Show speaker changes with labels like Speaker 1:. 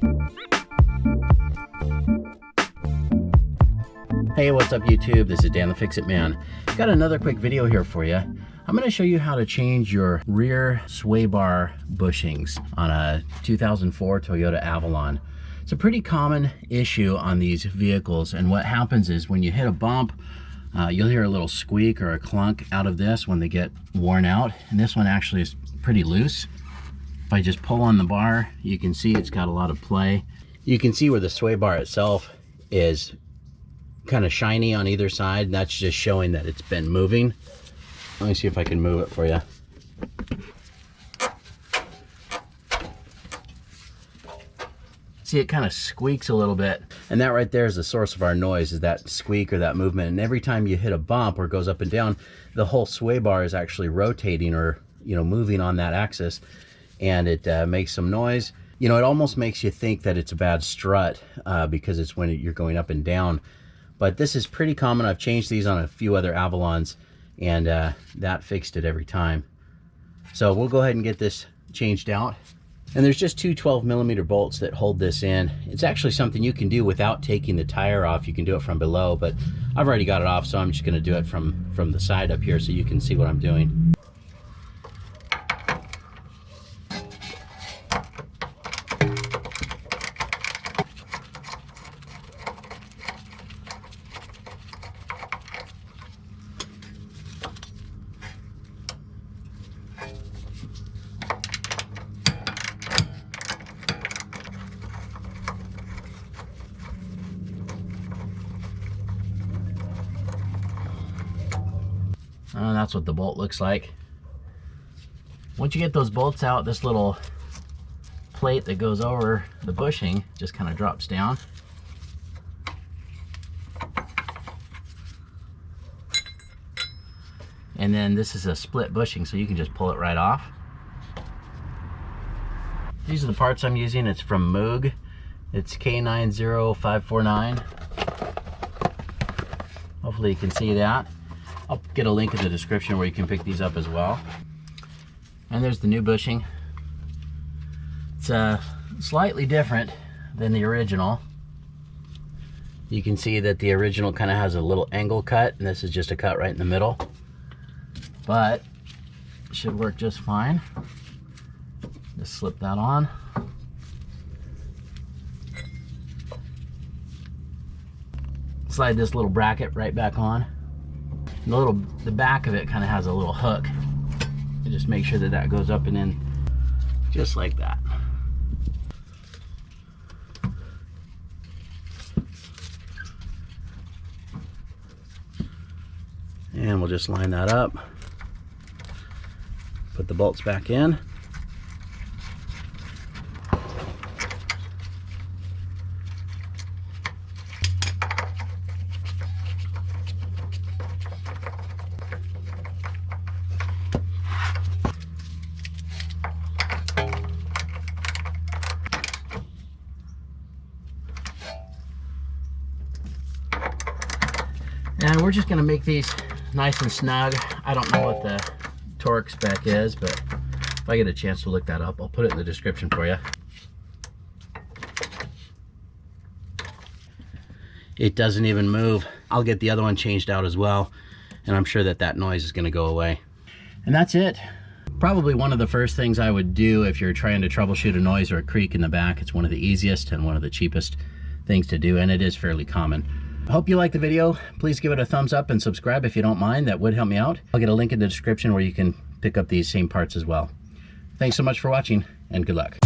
Speaker 1: Hey, what's up YouTube? This is Dan the Fix-It Man. Got another quick video here for you. I'm going to show you how to change your rear sway bar bushings on a 2004 Toyota Avalon. It's a pretty common issue on these vehicles, and what happens is when you hit a bump, you'll hear a little squeak or a clunk out of this when they get worn out, and this one actually is pretty loose. If I just pull on the bar, you can see it's got a lot of play. You can see where the sway bar itself is kind of shiny on either side. That's just showing that it's been moving. Let me see if I can move it for you. See, it kind of squeaks a little bit, and that right there is the source of our noise, is that squeak or that movement. And every time you hit a bump or it goes up and down, the whole sway bar is actually rotating or, you know, moving on that axis, and it makes some noise. You know, it almost makes you think that it's a bad strut because it's when you're going up and down. But this is pretty common. I've changed these on a few other Avalons, and that fixed it every time. So we'll go ahead and get this changed out. And there's just two 12mm bolts that hold this in. It's actually something you can do without taking the tire off. You can do it from below, but I've already got it off, so I'm just gonna do it from the side up here so you can see what I'm doing. That's what the bolt looks like. Once you get those bolts out, this little plate that goes over the bushing just kind of drops down. And then this is a split bushing, so you can just pull it right off. These are the parts I'm using. It's from Moog. It's K90549. Hopefully you can see that. I'll get a link in the description where you can pick these up as well. And there's the new bushing. It's slightly different than the original. You can see that the original kind of has a little angle cut, and this is just a cut right in the middle. But it should work just fine. Just slip that on. Slide this little bracket right back on. The back of it kind of has a little hook. You just make sure that that goes up and in just like that. And we'll just line that up. Put the bolts back in. And we're just going to make these nice and snug. I don't know what the torque spec is, but if I get a chance to look that up, I'll put it in the description for you. It doesn't even move. I'll get the other one changed out as well, and I'm sure that that noise is going to go away. And that's it. Probably one of the first things I would do if you're trying to troubleshoot a noise or a creak in the back. It's one of the easiest and one of the cheapest things to do, and it is fairly common. I hope you liked the video. Please give it a thumbs up and subscribe if you don't mind. That would help me out. I'll get a link in the description where you can pick up these same parts as well. Thanks so much for watching, and good luck.